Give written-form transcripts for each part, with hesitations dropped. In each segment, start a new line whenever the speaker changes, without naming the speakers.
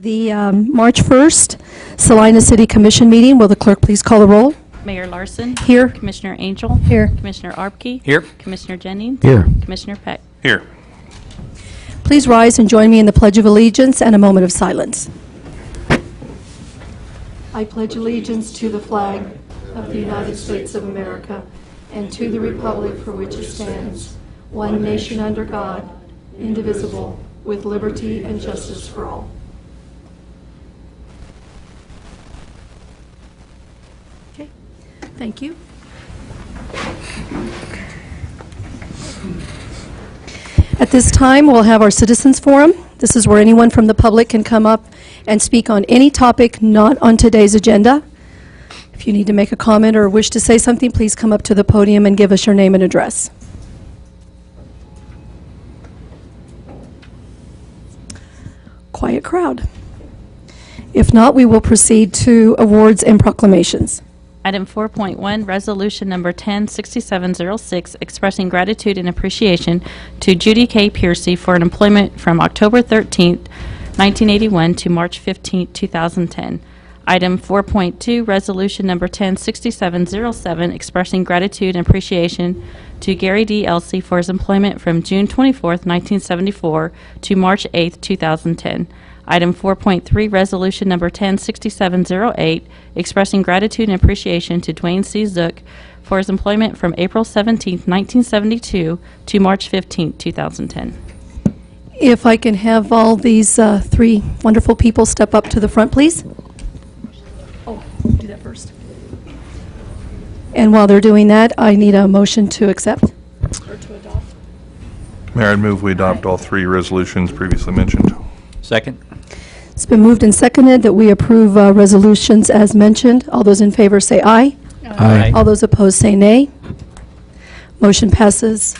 The March 1st Salina City Commission meeting. Will the clerk please call the roll?
Mayor Larson.
Here.
Commissioner Angel.
Here.
Commissioner Arbke.
Here.
Commissioner Jennings.
Here.
Commissioner Peck.
Here.
Please rise and join me in the Pledge of Allegiance and a moment of silence. I pledge allegiance to the flag of the United States of America and to the republic for which it stands, one nation under God, indivisible, with liberty and justice for all. Okay, thank you. At this time, we'll have our citizens forum. This is where anyone from the public can come up and speak on any topic not on today's agenda. If you need to make a comment or wish to say something, please come up to the podium and give us your name and address. Quiet crowd. If not, we will proceed to awards and proclamations.
Item 4.1, Resolution Number 106706, expressing gratitude and appreciation to Judy K. Piercy for an employment from October 13th, 1981 to March 15th, 2010. Item 4.2, Resolution Number 106707, expressing gratitude and appreciation to Gary D. Elsey for his employment from June 24th, 1974 to March 8th, 2010. Item 4.3, Resolution Number 106708, expressing gratitude and appreciation to Dwayne C. Zook for his employment from April 17th, 1972 to March 15th, 2010.
If I can have all these three wonderful people step up to the front, please. Oh, do that first. And while they're doing that, I need a motion to accept or to adopt.
Mayor, I'd move we adopt all three resolutions previously mentioned.
Second.
It's been moved and seconded that we approve resolutions as mentioned. All those in favor say aye.
Aye.
All those opposed say nay. Motion passes.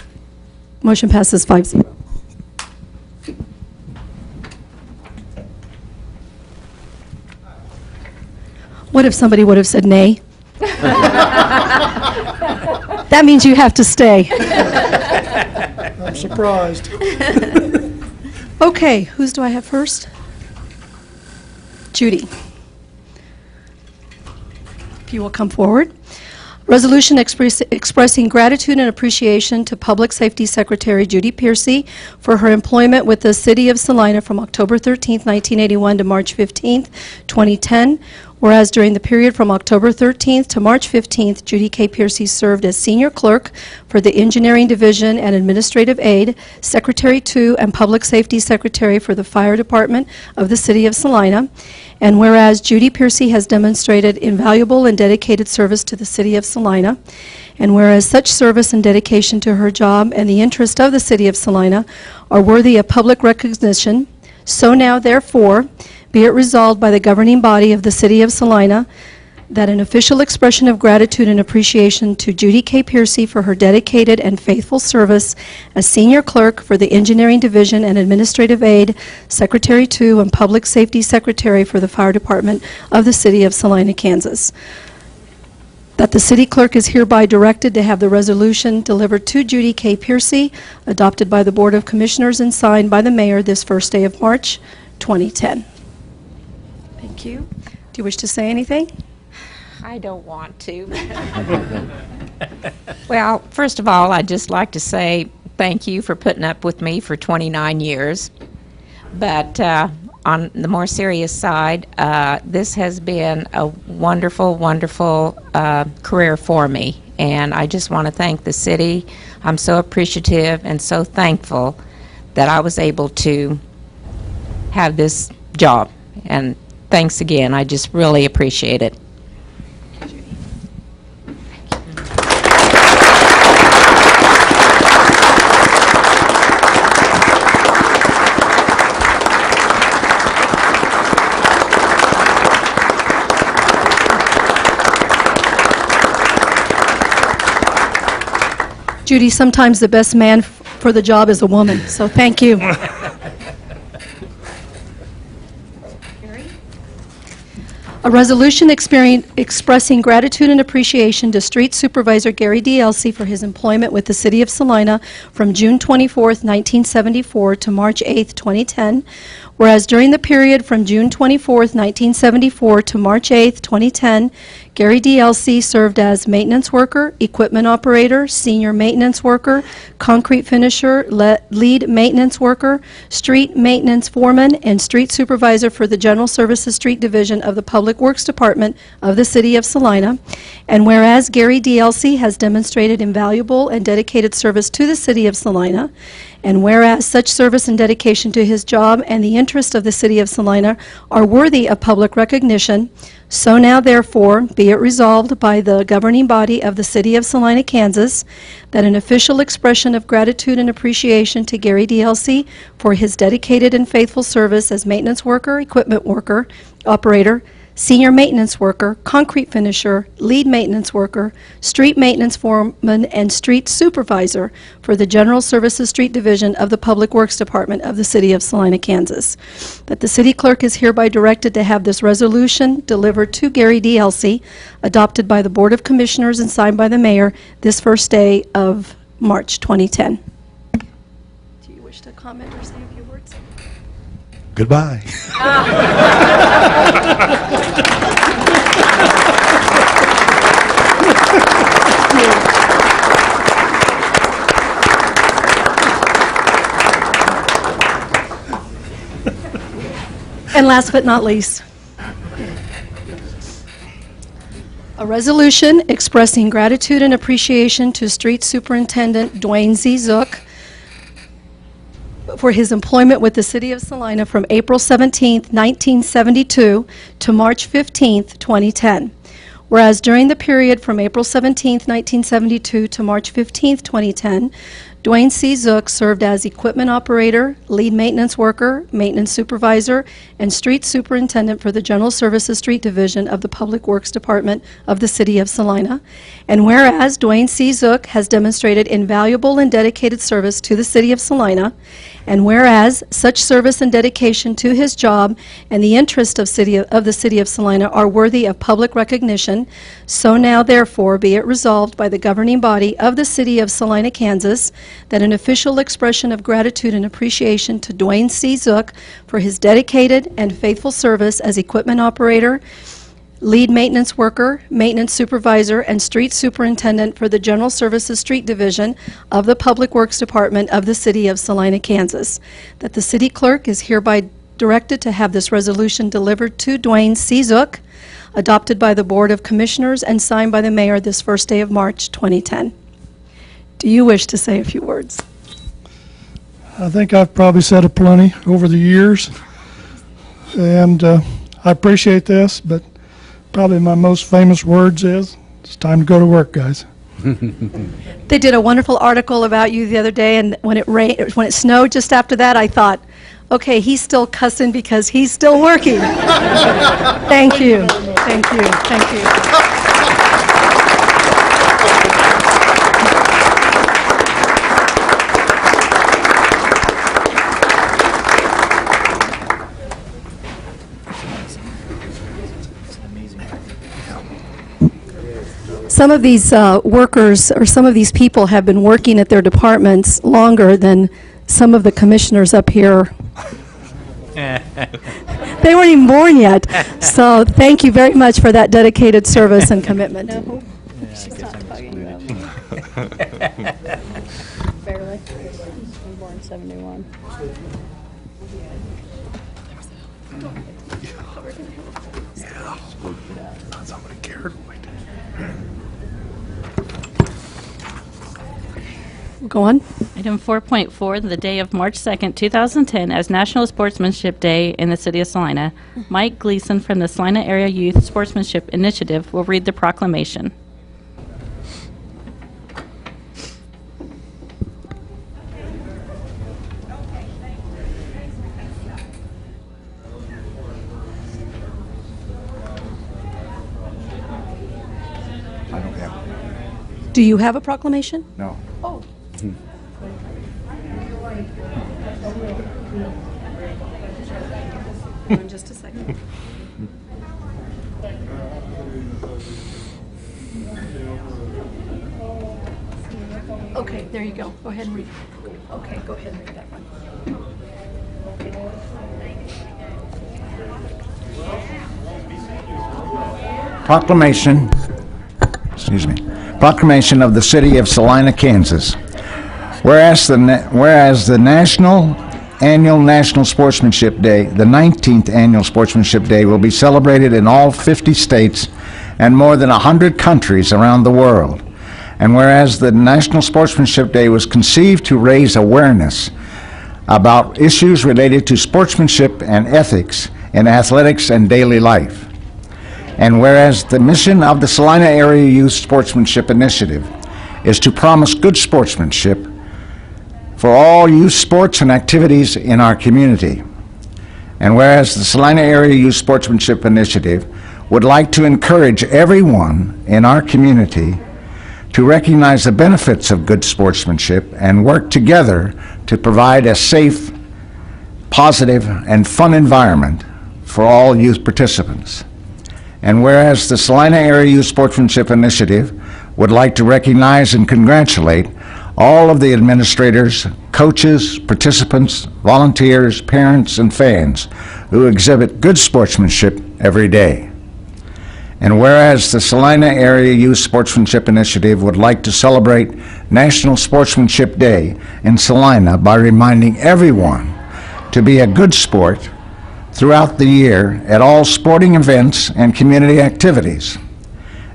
Motion passes 5-0. What if somebody would have said nay? That means you have to stay.
I'm surprised.
Okay, whose do I have first? Judy. If you will come forward. Resolution expressing gratitude and appreciation to Public Safety Secretary Judy Piercy for her employment with the City of Salina from October 13th, 1981 to March 15th, 2010. Whereas during the period from October 13th to March 15th, Judy K. Piercy served as Senior Clerk for the Engineering Division and Administrative Aide, Secretary 2, and Public Safety Secretary for the Fire Department of the City of Salina. And whereas Judy Piercy has demonstrated invaluable and dedicated service to the City of Salina, and whereas such service and dedication to her job and the interest of the City of Salina are worthy of public recognition, so now, therefore, be it resolved by the governing body of the City of Salina that an official expression of gratitude and appreciation to Judy K. Piercy for her dedicated and faithful service as Senior Clerk for the Engineering Division and Administrative Aide, Secretary 2, and Public Safety Secretary for the Fire Department of the City of Salina, Kansas. That the City Clerk is hereby directed to have the resolution delivered to Judy K. Piercy, adopted by the Board of Commissioners and signed by the Mayor this first day of March, 2010. Thank you. Do you wish to say anything?
I don't want to. Well, first of all, I'd just like to say thank you for putting up with me for 29 years. But on the more serious side, this has been a wonderful, wonderful career for me. And I just want to thank the city. I'm so appreciative and so thankful that I was able to have this job. And thanks again. I just really appreciate it.
Judy, sometimes the best man for the job is a woman, so thank you. A resolution expressing gratitude and appreciation to Street Supervisor Gary DLC for his employment with the City of Salina from June 24th, 1974 to March 8th, 2010. Whereas during the period from June 24th, 1974 to March 8th, 2010, Gary DLC served as maintenance worker, equipment operator, senior maintenance worker, concrete finisher, lead maintenance worker, street maintenance foreman, and street supervisor for the General Services Street Division of the Public Works Department of the City of Salina. And whereas Gary DLC has demonstrated invaluable and dedicated service to the City of Salina, and whereas such service and dedication to his job and the interest of the City of Salina are worthy of public recognition, so now therefore be it resolved by the governing body of the City of Salina, Kansas, that an official expression of gratitude and appreciation to Gary DLC for his dedicated and faithful service as maintenance worker, equipment worker, operator, senior maintenance worker, concrete finisher, lead maintenance worker, street maintenance foreman, and street supervisor for the General Services Street Division of the Public Works Department of the City of Salina, Kansas. That the city clerk is hereby directed to have this resolution delivered to Gary DLC, adopted by the Board of Commissioners and signed by the mayor this first day of March 2010. Do you wish to comment or say a few words?
Goodbye.
And last but not least, a resolution expressing gratitude and appreciation to Street Superintendent Dwayne Z. Zook for his employment with the City of Salina from April 17, 1972 to March 15, 2010. Whereas during the period from April 17, 1972 to March 15, 2010, Dwayne C. Zook served as equipment operator, lead maintenance worker, maintenance supervisor, and street superintendent for the General Services Street Division of the Public Works Department of the City of Salina. And whereas Dwayne C. Zook has demonstrated invaluable and dedicated service to the City of Salina, and whereas such service and dedication to his job and the interest of the City of Salina are worthy of public recognition, so now therefore be it resolved by the governing body of the City of Salina, Kansas, that an official expression of gratitude and appreciation to Dwayne C. Zook for his dedicated and faithful service as equipment operator, lead maintenance worker, maintenance supervisor, and street superintendent for the General Services Street Division of the Public Works Department of the City of Salina, Kansas. That the city clerk is hereby directed to have this resolution delivered to Dwayne C. Zook, adopted by the Board of Commissioners and signed by the mayor this first day of March 2010. Do you wish to say a few words?
I think I've probably said a plenty over the years, and I appreciate this, but probably my most famous words is, it's time to go to work, guys.
They did a wonderful article about you the other day, and when it snowed just after that, I thought, okay, he's still cussing because he's still working. Thank you. Thank you. Thank you. Some of these workers or some of these people have been working at their departments longer than some of the commissioners up here. They weren't even born yet. So thank you very much for that dedicated service and commitment. No, she's not talking about me.
Barely. I'm born 71.
Somebody cared.
Go on.
Item 4.4, the day of March 2nd, 2010, as National Sportsmanship Day in the City of Salina. Mike Gleason from the Salina Area Youth Sportsmanship Initiative will read the proclamation.
I don't have.
Do you have a proclamation?
No.
Oh. In just a second. Okay, there you go. Go ahead and read. Okay, go ahead and read that one.
Proclamation of the City of Salina, Kansas. Whereas the Annual National Sportsmanship Day, the 19th Annual Sportsmanship Day, will be celebrated in all 50 states and more than 100 countries around the world. And whereas the National Sportsmanship Day was conceived to raise awareness about issues related to sportsmanship and ethics in athletics and daily life. And whereas the mission of the Salina Area Youth Sportsmanship Initiative is to promise good sportsmanship for all youth sports and activities in our community. And whereas the Salina Area Youth Sportsmanship Initiative would like to encourage everyone in our community to recognize the benefits of good sportsmanship and work together to provide a safe, positive, and fun environment for all youth participants. And whereas the Salina Area Youth Sportsmanship Initiative would like to recognize and congratulate all of the administrators, coaches, participants, volunteers, parents, and fans who exhibit good sportsmanship every day. And whereas the Salina Area Youth Sportsmanship Initiative would like to celebrate National Sportsmanship Day in Salina by reminding everyone to be a good sport throughout the year at all sporting events and community activities.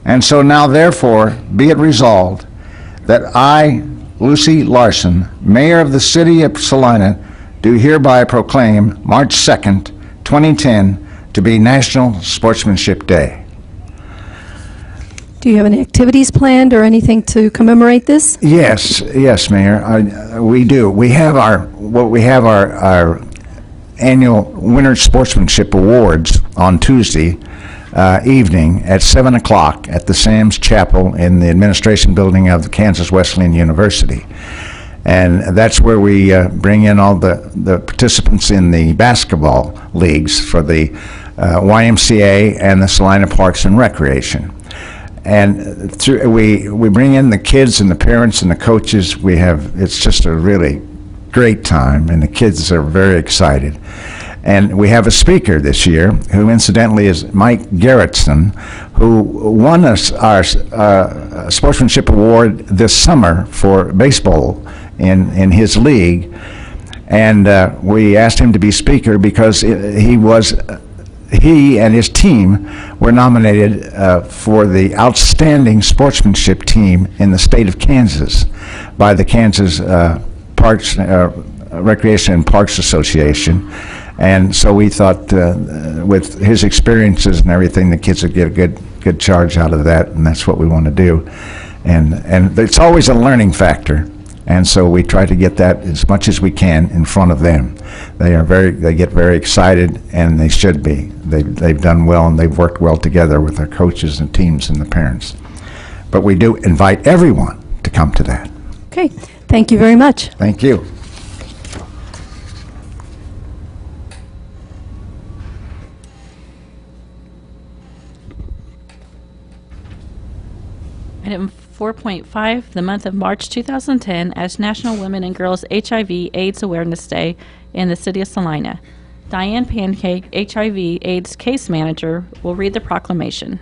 And so now, therefore, be it resolved that I, Lucy Larson, Mayor of the City of Salina, do hereby proclaim March 2nd, 2010 to be National Sportsmanship Day.
Do you have any activities planned or anything to commemorate this?
Yes, Mayor, we do. We have our annual Winter Sportsmanship Awards on Tuesday evening at 7 o'clock at the Sam's Chapel in the administration building of the Kansas Wesleyan University. And that's where we bring in all the participants in the basketball leagues for the YMCA and the Salina Parks and Recreation. And we bring in the kids and the parents and the coaches. It's just a really great time, and the kids are very excited. And we have a speaker this year, who incidentally is Mike Garrettson, who won us our sportsmanship award this summer for baseball in his league. And we asked him to be speaker because he and his team were nominated for the outstanding sportsmanship team in the state of Kansas by the Kansas Parks, Recreation and Parks Association. And so we thought with his experiences and everything, the kids would get a good charge out of that, and that's what we want to do. And it's always a learning factor, and so we try to get that as much as we can in front of them. They get very excited, and they should be. They've done well, and they've worked well together with their coaches and teams and the parents. But we do invite everyone to come to that.
Okay, thank you very much.
Thank you.
Item 4.5, the month of March 2010 as National Women and Girls HIV/AIDS Awareness Day in the City of Salina. Diane Pancake, HIV/AIDS Case Manager, will read the proclamation.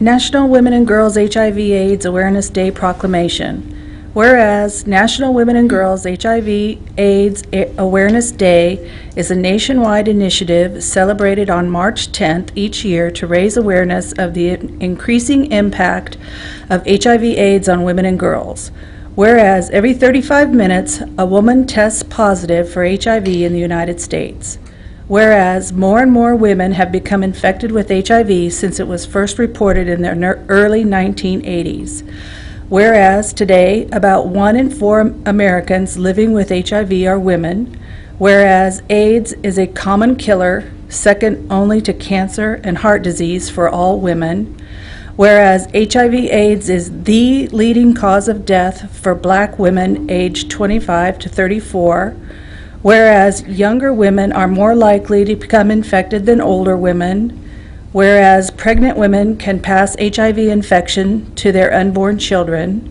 National Women and Girls HIV/AIDS Awareness Day Proclamation. Whereas National Women and Girls HIV/AIDS Awareness Day is a nationwide initiative celebrated on March 10th each year to raise awareness of the increasing impact of HIV/AIDS on women and girls. Whereas every 35 minutes, a woman tests positive for HIV in the United States. Whereas more and more women have become infected with HIV since it was first reported in the early 1980s. Whereas today, about 1 in 4 Americans living with HIV are women. Whereas AIDS is a common killer, second only to cancer and heart disease for all women. Whereas HIV/AIDS is the leading cause of death for black women aged 25 to 34. Whereas younger women are more likely to become infected than older women. Whereas pregnant women can pass HIV infection to their unborn children.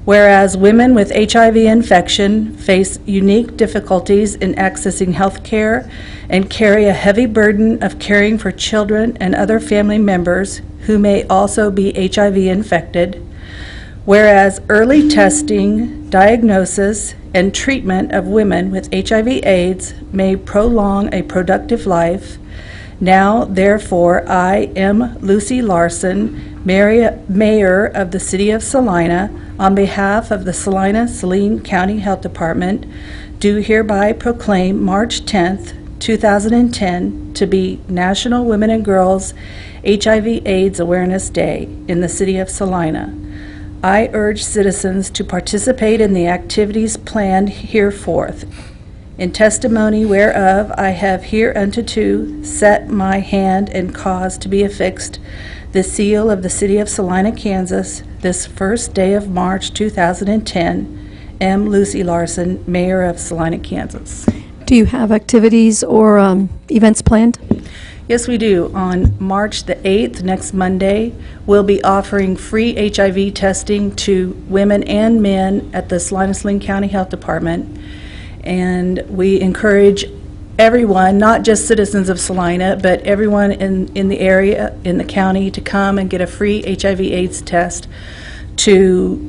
Whereas women with HIV infection face unique difficulties in accessing health care and carry a heavy burden of caring for children and other family members who may also be HIV infected. Whereas early testing, diagnosis, and treatment of women with HIV/AIDS may prolong a productive life. Now, therefore, I am Lucy Larson, Mayor of the City of Salina, on behalf of the Salina County Health Department, do hereby proclaim March 10th, 2010 to be National Women and Girls HIV/AIDS Awareness Day in the City of Salina. I urge citizens to participate in the activities planned hereforth. In testimony whereof I have hereunto set my hand and caused to be affixed the seal of the City of Salina, Kansas, this first day of March 2010. M. Lucy Larson, Mayor of Salina, Kansas.
Do you have activities or events planned?
Yes, we do. On March the 8th, next Monday, we'll be offering free HIV testing to women and men at the Salina County Health Department. And we encourage everyone, not just citizens of Salina, but everyone in the area, in the county, to come and get a free HIV/AIDS test to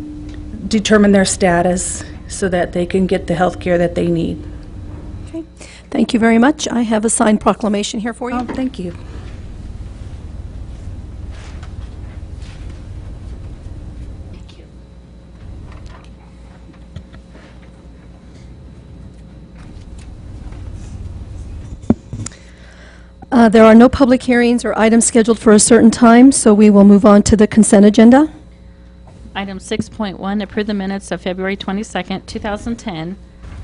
determine their status so that they can get the health care that they need.
Okay. Thank you very much. I have a signed proclamation here for you.
Oh, thank you.
There are no public hearings or items scheduled for a certain time, so we will move on to the consent agenda.
Item 6.1, approve the minutes of February 22nd, 2010.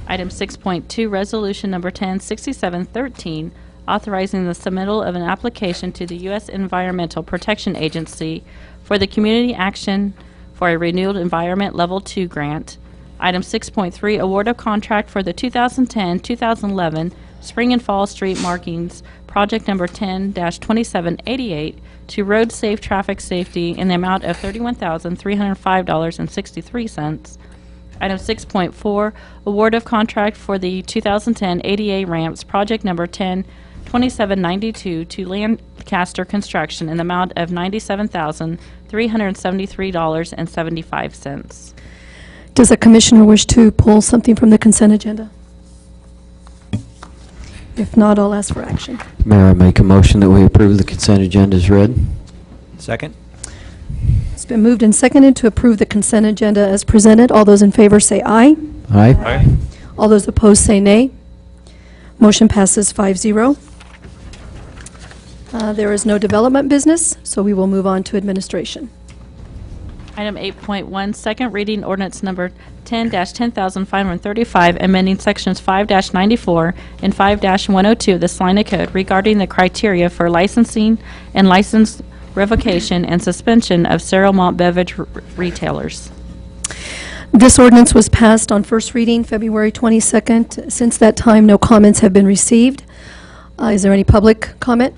Item 6.2, resolution number 106713, authorizing the submittal of an application to the U.S. Environmental Protection Agency for the Community Action for a Renewed Environment Level 2 grant. Item 6.3, award of contract for the 2010-2011 Spring and Fall Street Markings, project number 10-2788, to Road Safe Traffic Safety in the amount of $31,305.63. Item 6.4, award of contract for the 2010 ADA ramps, project number 10-2792, to Lancaster Construction in the amount of $97,373.75.
Does a commissioner wish to pull something from the consent agenda? If not, I'll ask for action.
Mayor, I make a motion that we approve the consent agenda as read.
Second?
It's been moved and seconded to approve the consent agenda as presented. All those in favor say aye.
Aye.
Aye.
All those opposed say nay. Motion passes 5-0. There is no development business, so we will move on to administration.
Item 8.1, second reading ordinance number 10-10535, amending sections 5-94 and 5-102 of the Salina Code regarding the criteria for licensing and license revocation and suspension of cereal malt beverage retailers.
This ordinance was passed on first reading February 22nd. Since that time, no comments have been received. Is there any public comment?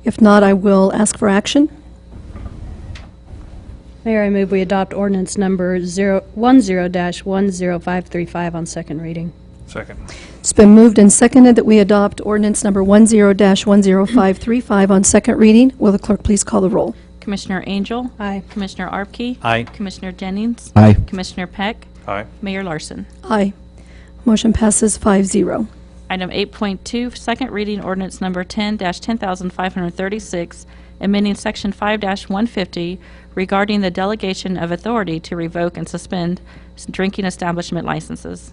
If not, I will ask for action.
Mayor, I move we adopt ordinance number 10-10535 on second reading.
Second.
It's been moved and seconded that we adopt ordinance number 10-10535 on second reading. Will the clerk please call the roll?
Commissioner Angel?
Aye.
Commissioner Arpke?
Aye.
Commissioner Jennings?
Aye.
Commissioner Peck?
Aye.
Mayor Larson?
Aye. Motion passes 5-0.
Item 8.2, second reading ordinance number 10-10536, amending section 5-150 regarding the delegation of authority to revoke and suspend drinking establishment licenses.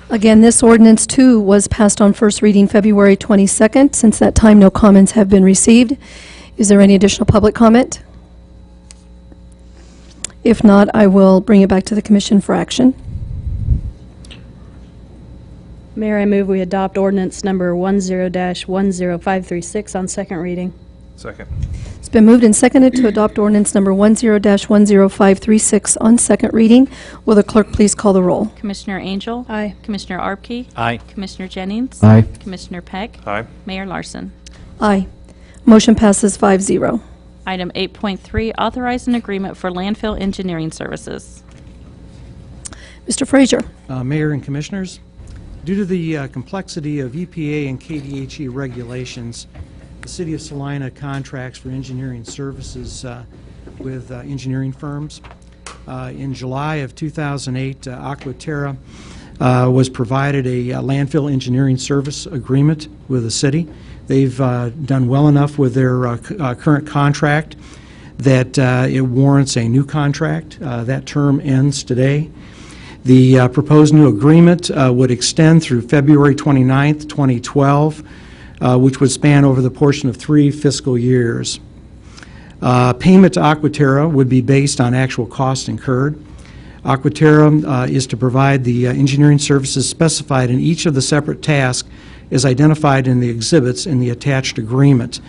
Again, this ordinance, too, was passed on first reading February 22nd. Since that time, no comments have been received. Is there any additional public comment? If not, I will bring it back to the commission for action.
Mayor, I move we adopt ordinance number 10-10536 on second reading.
Second.
It's been moved and seconded to adopt ordinance number 10-10536 on second reading. Will the clerk please call the roll?
Commissioner Angel?
Aye.
Commissioner Arbke?
Aye.
Commissioner Jennings?
Aye.
Commissioner Peck?
Aye.
Mayor Larson.
Aye. Motion passes 5-0.
Item 8.3, authorize an agreement for landfill engineering services.
Mr. Frazier.
Mayor and Commissioners, due to the complexity of EPA and KDHE regulations, the City of Salina contracts for engineering services with engineering firms. In July of 2008, Aquaterra was provided a landfill engineering service agreement with the city. They've done well enough with their current contract that it warrants a new contract. That term ends today. The proposed new agreement would extend through February 29th, 2012, which would span over the portion of 3 fiscal years. Payment to Aquaterra would be based on actual costs incurred. Aquaterra is to provide the engineering services specified in each of the separate tasks as identified in the exhibits in the attached agreement,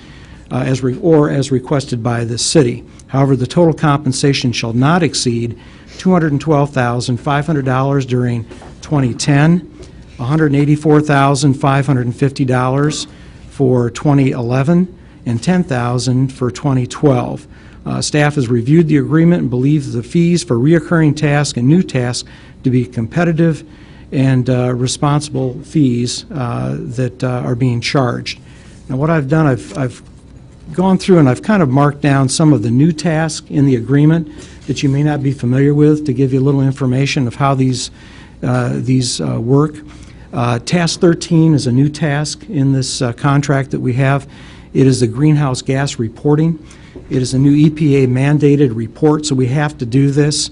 as requested by the city. However, the total compensation shall not exceed $212,500 during 2010, $184,550 for 2011, and $10,000 for 2012. Staff has reviewed the agreement and believes the fees for reoccurring tasks and new tasks to be competitive and responsible fees that are being charged. Now, what I've done, I've gone through and I've kind of marked down some of the new tasks in the agreement that you may not be familiar with to give you a little information of how these work. Task 13 is a new task in this contract that we have. It is the greenhouse gas reporting. It is a new EPA mandated report, so we have to do this.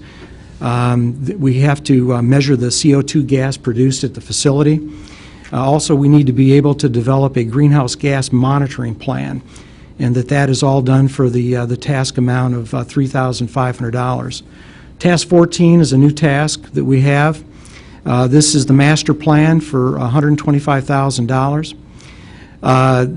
We have to measure the CO2 gas produced at the facility. Also, we need to be able to develop a greenhouse gas monitoring plan, and that is all done for the task amount of $3,500. Task 14 is a new task that we have. This is the master plan for $125,000.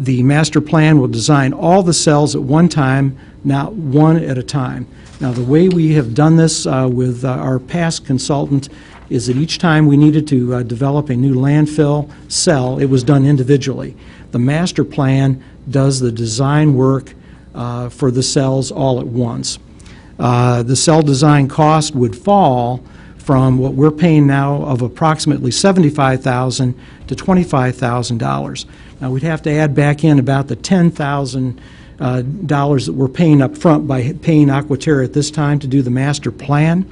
The master plan will design all the cells at one time, not one at a time. Now, the way we have done this with our past consultant is that each time we needed to develop a new landfill cell, it was done individually. The master plan does the design work for the cells all at once. The cell design cost would fall from what we're paying now of approximately $75,000 to $25,000. Now, we'd have to add back in about the $10,000 that we're paying up front by paying Aquaterra at this time to do the master plan.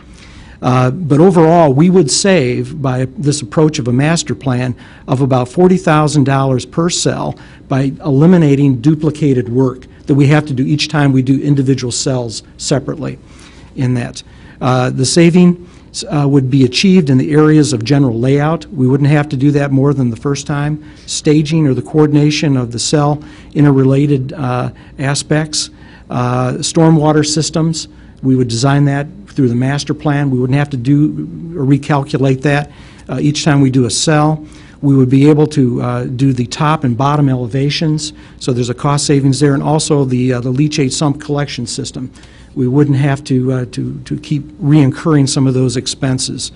But overall, we would save, by this approach of a master plan, of about $40,000 per cell by eliminating duplicated work that we have to do each time we do individual cells separately in that. The saving would be achieved in the areas of general layout. We wouldn't have to do that more than the first time. Staging or the coordination of the cell interrelated aspects. Stormwater systems, we would design that through the master plan. We wouldn't have to do or recalculate that each time we do a cell. We would be able to do the top and bottom elevations, so there's a cost savings there, and also the leachate sump collection system. We wouldn't have to keep reincurring some of those expenses.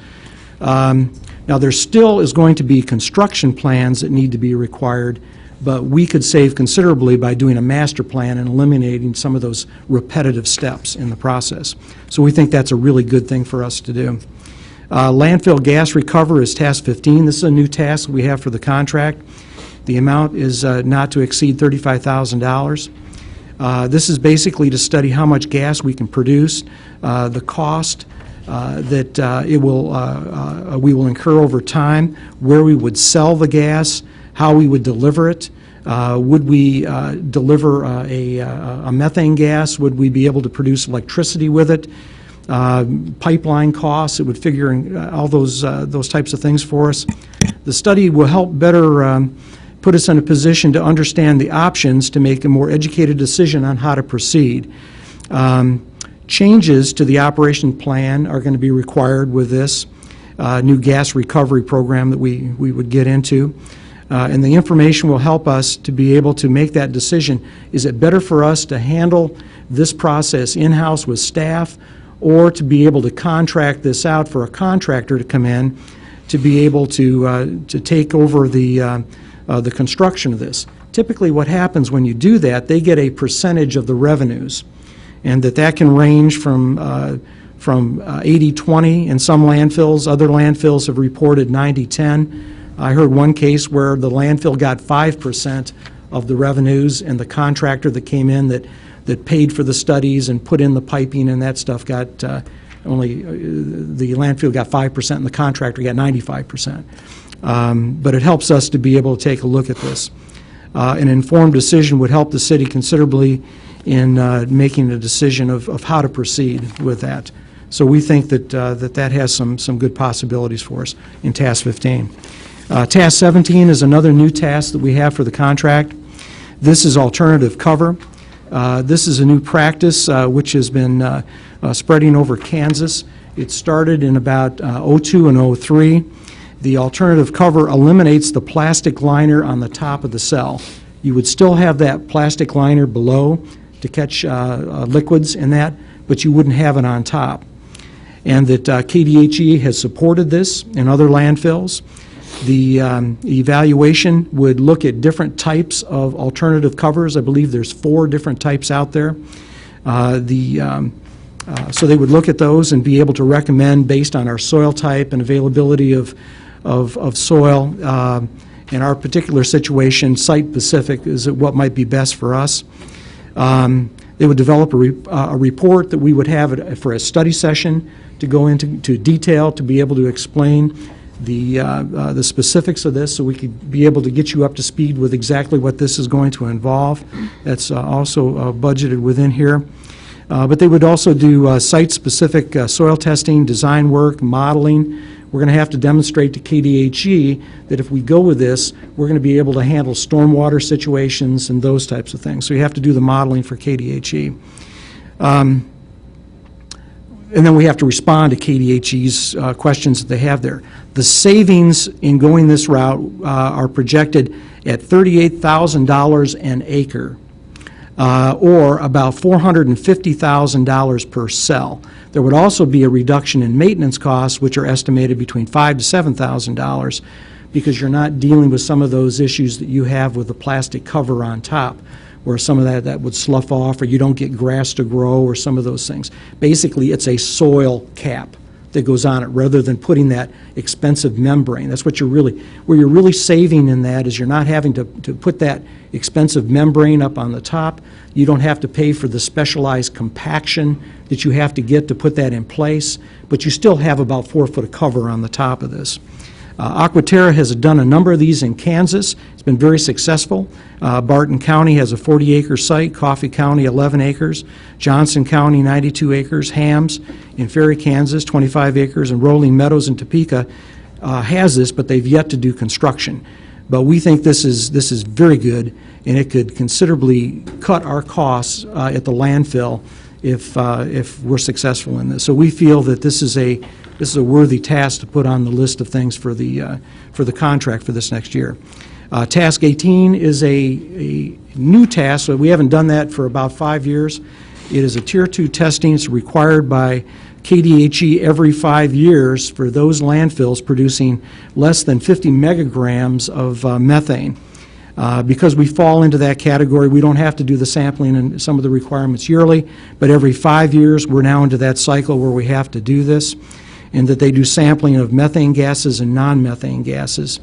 Now, there still is going to be construction plans that need to be required, but we could save considerably by doing a master plan and eliminating some of those repetitive steps in the process. So we think that's a really good thing for us to do. Landfill gas recover is task 15. This is a new task we have for the contract. The amount is not to exceed $35,000. This is basically to study how much gas we can produce, the cost that we will incur over time, where we would sell the gas, how we would deliver it. Would we deliver a methane gas? Would we be able to produce electricity with it? Pipeline costs, it would figure in all those types of things for us. The study will help better put us in a position to understand the options to make a more educated decision on how to proceed. Changes to the operation plan are going to be required with this new gas recovery program that we would get into. And the information will help us to be able to make that decision. Is it better for us to handle this process in-house with staff, or to be able to contract this out for a contractor to come in to be able to take over the construction of this. Typically what happens when you do that, they get a percentage of the revenues, and that can range from 80-20 in some landfills. Other landfills have reported 90-10. I heard one case where the landfill got 5% of the revenues, and the contractor that came in that paid for the studies and put in the piping and that stuff got the landfill got 5% and the contractor got 95%. But it helps us to be able to take a look at this. An informed decision would help the city considerably in making a decision of how to proceed with that. So we think that that has some good possibilities for us in Task 15. Task 17 is another new task that we have for the contract. This is alternative cover. This is a new practice which has been spreading over Kansas. It started in about '02 and '03. The alternative cover eliminates the plastic liner on the top of the cell. You would still have that plastic liner below to catch liquids in that, but you wouldn't have it on top. And that KDHE has supported this in other landfills. The evaluation would look at different types of alternative covers. I believe there's 4 different types out there. So they would look at those and be able to recommend, based on our soil type and availability of soil, in our particular situation, site-specific is what might be best for us. They would develop a report that we would have for a study session to go into detail to be able to explain the specifics of this, so we could be able to get you up to speed with exactly what this is going to involve. That's also budgeted within here. But they would also do site-specific soil testing, design work, modeling. We're going to have to demonstrate to KDHE that if we go with this, we're going to be able to handle stormwater situations and those types of things. So you have to do the modeling for KDHE. And then we have to respond to KDHE's questions that they have there. The savings in going this route are projected at $38,000 an acre, or about $450,000 per cell. There would also be a reduction in maintenance costs, which are estimated between $5,000 to $7,000, because you're not dealing with some of those issues that you have with the plastic cover on top, where some of that would slough off, or you don't get grass to grow, or some of those things. Basically, it's a soil cap that goes on it, rather than putting that expensive membrane. That's what where you're really saving in that is you're not having to put that expensive membrane up on the top. You don't have to pay for the specialized compaction that you have to get to put that in place, but you still have about 4 foot of cover on the top of this. Aquaterra has done a number of these in Kansas. It's been very successful. Barton County has a 40-acre site, Coffee County 11 acres, Johnson County 92 acres, Hams in Ferry, Kansas 25 acres, and Rolling Meadows in Topeka has this, but they've yet to do construction. But we think this is very good, and it could considerably cut our costs at the landfill if we're successful in this. So we feel that this is a worthy task to put on the list of things for the contract for this next year. Task 18 is a new task, so we haven't done that for about 5 years. It is a Tier 2 testing. It's required by KDHE every 5 years for those landfills producing less than 50 megagrams of methane. Because we fall into that category, we don't have to do the sampling and some of the requirements yearly, but every 5 years we're now into that cycle where we have to do this, and that they do sampling of methane gases and non-methane gases.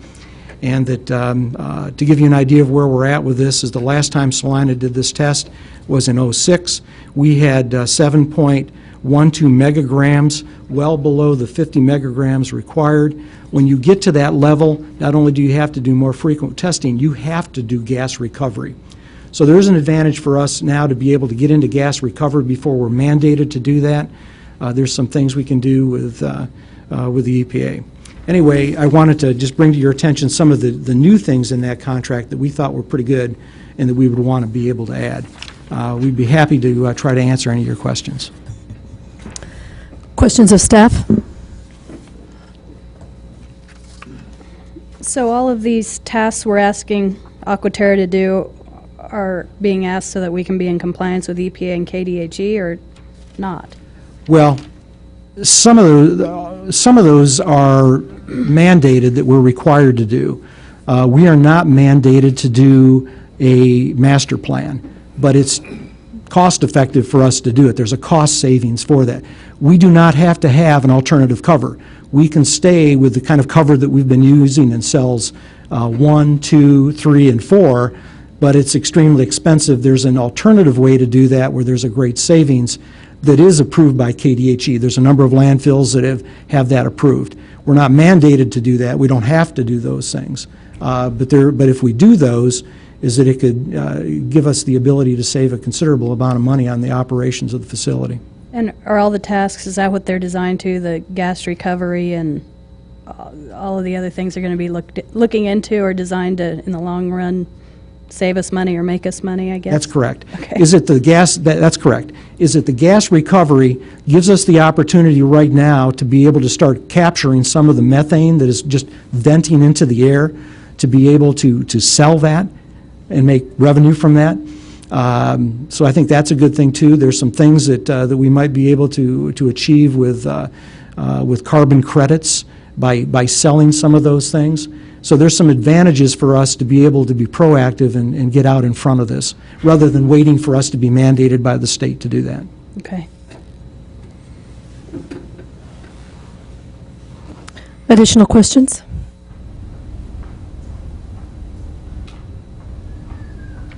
And that, to give you an idea of where we're at with this, is the last time Salina did this test was in '06. We had 7.12 megagrams, well below the 50 megagrams required. When you get to that level, not only do you have to do more frequent testing, you have to do gas recovery. So there is an advantage for us now to be able to get into gas recovery before we're mandated to do that. There's some things we can do with the EPA. Anyway, I wanted to just bring to your attention some of the new things in that contract that we thought were pretty good and that we would want to be able to add. We'd be happy to try to answer any of your questions.
Questions of staff?
So all of these tasks we're asking Aquaterra to do are being asked so that we can be in compliance with EPA and KDHE, or not?
Well, some of those are mandated that we're required to do. We are not mandated to do a master plan, but it's cost-effective for us to do it. There's a cost savings for that. We do not have to have an alternative cover. We can stay with the kind of cover that we've been using in cells 1, 2, 3, and 4, but it's extremely expensive. There's an alternative way to do that where there's a great savings that is approved by KDHE. There's a number of landfills that have that approved. We're not mandated to do that. We don't have to do those things. But if we do those, is that it could give us the ability to save a considerable amount of money on the operations of the facility.
And are all the tasks, is that what they're designed to, the gas recovery and all of the other things are going to be looking into, or designed to, in the long run, save us money or make us money, I guess?
That's correct.
Okay.
Is it the gas, that's correct. Is it the gas recovery gives us the opportunity right now to be able to start capturing some of the methane that is just venting into the air, to be able to sell that and make revenue from that. So I think that's a good thing too. There's some things that we might be able to achieve with carbon credits by selling some of those things. So there's some advantages for us to be able to be proactive and get out in front of this, rather than waiting for us to be mandated by the state to do that.
Okay.
Additional questions?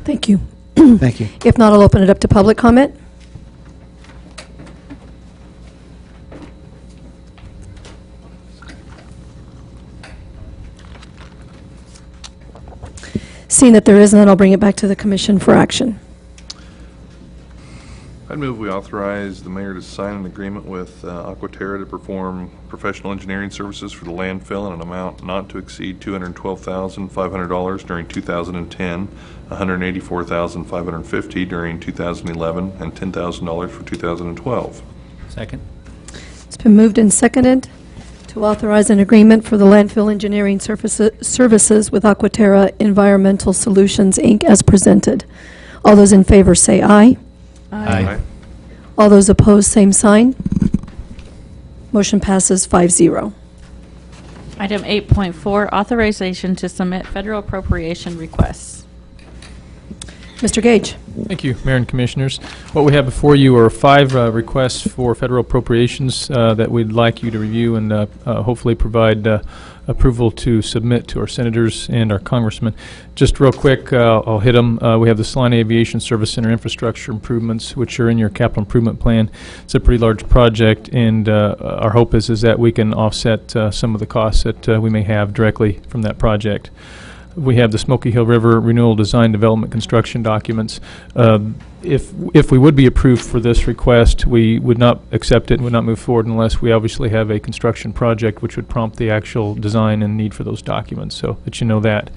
Thank you.
Thank you.
If not, I'll open it up to public comment. Seeing that there is none, I'll bring it back to the commission for action.
I'd move we authorize the mayor to sign an agreement with Aquaterra to perform professional engineering services for the landfill in an amount not to exceed $212,500 during 2010, $184,550 during 2011, and $10,000 for 2012.
Second.
It's been moved and seconded to authorize an agreement for the landfill engineering services with Aquaterra Environmental Solutions, Inc. as presented. All those in favor say aye.
Aye.
All those opposed, same sign. Motion passes 5-0.
Item 8.4, authorization to submit federal appropriation requests.
Mr. Gage.
Thank you, Mayor and Commissioners. What we have before you are 5 requests for federal appropriations that we'd like you to review and hopefully provide approval to submit to our senators and our congressmen. Just real quick, I'll hit them. We have the Salina Aviation Service Center infrastructure improvements, which are in your capital improvement plan. It's a pretty large project, and our hope is that we can offset some of the costs that we may have directly from that project. We have the Smoky Hill River Renewal Design Development Construction documents. If we would be approved for this request, we would not accept it and would not move forward unless we obviously have a construction project which would prompt the actual design and need for those documents, so that you know that.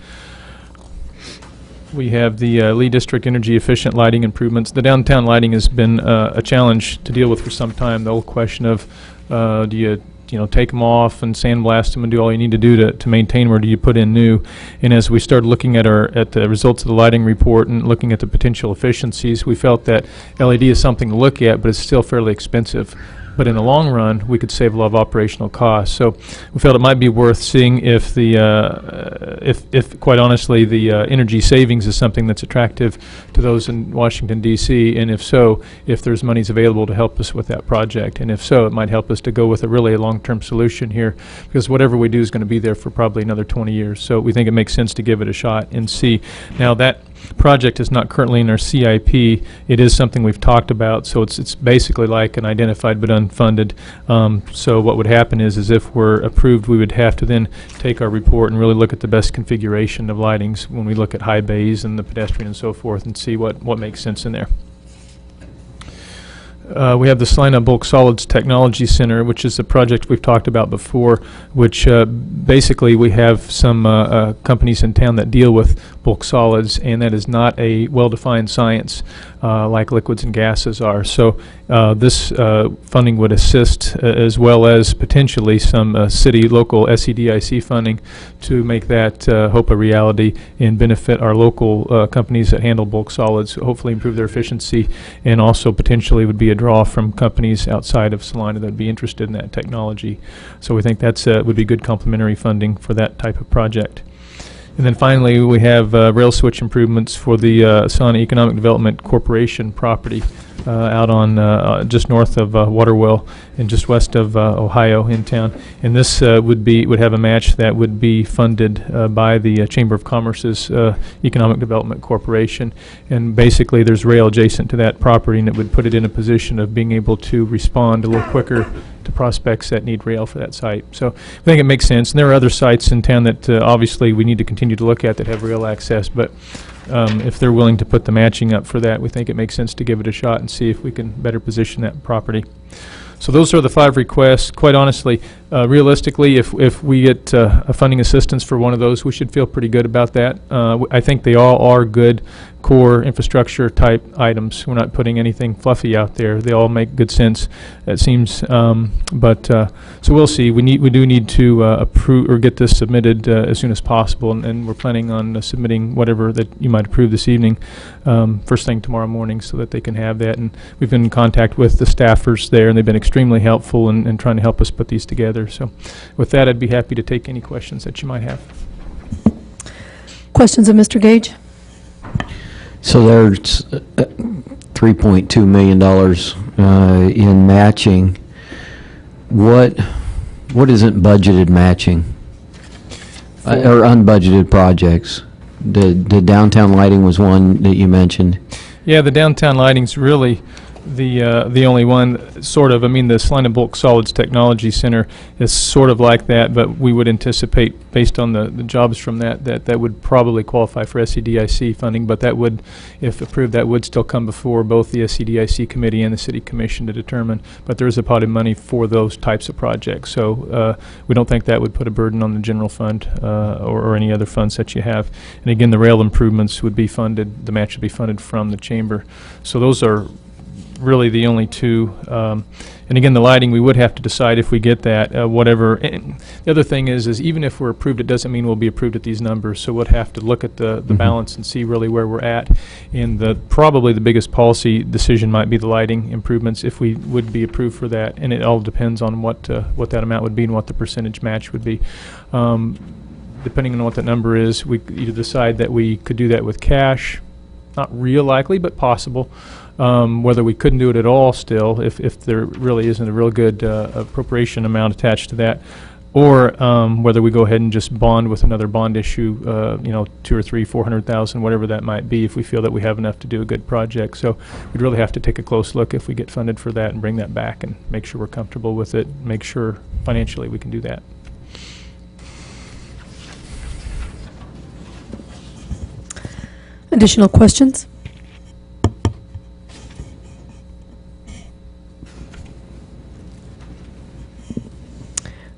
We have the Lee District energy efficient lighting improvements. The downtown lighting has been a challenge to deal with for some time. The whole question of do you take them off and sandblast them and do all you need to do to maintain, where do you put in new? And as we started looking at the results of the lighting report and looking at the potential efficiencies, we felt that LED is something to look at, but it's still fairly expensive. But in the long run, we could save a lot of operational costs. So we felt it might be worth seeing if if quite honestly, the energy savings is something that's attractive to those in Washington, D.C., and if so, if there's monies available to help us with that project. And if so, it might help us to go with a really long-term solution here, because whatever we do is going to be there for probably another 20 years. So we think it makes sense to give it a shot and see. Now, that project is not currently in our CIP. It is something we've talked about, so it's basically like an identified but unfunded. So what would happen is if we're approved, we would have to then take our report and really look at the best configuration of lightings when we look at high bays and the pedestrian and so forth, and see what makes sense in there. We have the Salina Bulk Solids Technology Center, which is a project we've talked about before, which basically we have some companies in town that deal with bulk solids, and that is not a well-defined science like liquids and gases are. So this funding would assist as well as potentially some city local SEDIC funding to make that hope a reality and benefit our local companies that handle bulk solids, hopefully improve their efficiency, and also potentially would be a draw from companies outside of Salina that would be interested in that technology. So we think that's would be good complementary funding for that type of project. And then finally, we have rail switch improvements for the Salina Economic Development Corporation property out on just north of Waterwell and just west of Ohio in town. And this would have a match that would be funded by the Chamber of Commerce's Economic Development Corporation. And basically, there's rail adjacent to that property, and it would put it in a position of being able to respond a little quicker to prospects that need rail for that site. So I think it makes sense. And there are other sites in town that obviously we need to continue to look at that have rail access, but if they're willing to put the matching up for that, we think it makes sense to give it a shot and see if we can better position that property. So those are the 5 requests. Quite honestly, realistically, if we get a funding assistance for one of those, we should feel pretty good about that. I think they all are good core infrastructure type items. We're not putting anything fluffy out there. They all make good sense, it seems. So we'll see. We do need to approve or get this submitted as soon as possible, and we're planning on submitting whatever that you might approve this evening first thing tomorrow morning, so that they can have that. And we've been in contact with the staffers there, and they've been extremely helpful in trying to help us put these together. So with that, I'd be happy to take any questions that you might have.
Questions of Mr. Gage?
So there's $3.2 million in matching. What isn't budgeted matching? Or unbudgeted projects? The downtown lighting was one that you mentioned.
Yeah, the downtown lighting's really the only one, sort of. I mean, the Salina Bulk Solids Technology Center is sort of like that, but we would anticipate, based on the jobs from that would probably qualify for SEDIC funding, but that would, if approved, that would still come before both the SEDIC committee and the city commission to determine. But there is a pot of money for those types of projects, so we don't think that would put a burden on the general fund or any other funds that you have. And again, the rail improvements would be funded, the match would be funded from the chamber. So those are really the only two. And again, the lighting, we would have to decide if we get that, whatever. And the other thing is even if we're approved, it doesn't mean we'll be approved at these numbers. So we'll have to look at the balance and see really where we're at. And probably the biggest policy decision might be the lighting improvements, if we would be approved for that. And it all depends on what that amount would be and what the percentage match would be. Depending on what that number is, we could either decide that we could do that with cash, not real likely, but possible. Whether we couldn't do it at all still, if there really isn't a real good appropriation amount attached to that, or whether we go ahead and just bond with another bond issue, $200,000 or $300,000, $400,000, whatever that might be, if we feel that we have enough to do a good project. So we'd really have to take a close look if we get funded for that and bring that back and make sure we're comfortable with it, make sure financially we can do that.
Additional questions?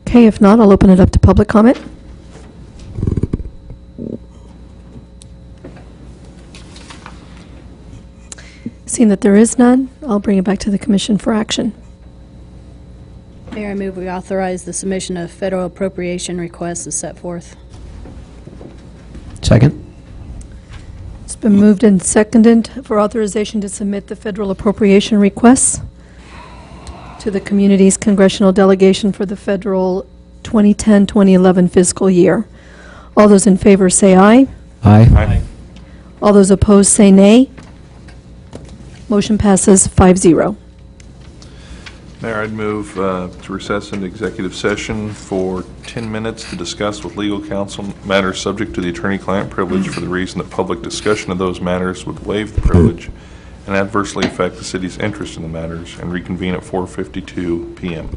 Okay, if not, I'll open it up to public comment. Seeing that there is none, I'll bring it back to the commission for action.
Mayor, I move we authorize the submission of federal appropriation requests as set forth.
Second.
It's been moved and seconded for authorization to submit the federal appropriation requests to the community's congressional delegation for the federal 2010-2011 fiscal year. All those in favor say aye.
Aye.
Aye.
All those opposed say nay. Motion passes 5-0.
Mayor, I'd move to recess into executive session for 10 minutes to discuss with legal counsel matters subject to the attorney-client privilege for the reason that public discussion of those matters would waive the privilege and adversely affect the city's interest in the matters, and reconvene at 4:52 p.m.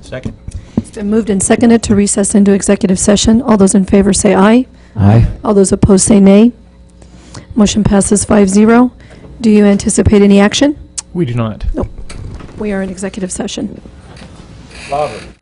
Second.
It's been moved and seconded to recess into executive session. All those in favor say aye.
Aye.
All those opposed say nay. Motion passes 5-0. Do you anticipate any action?
We do not.
Nope. We are in executive session.
Louder.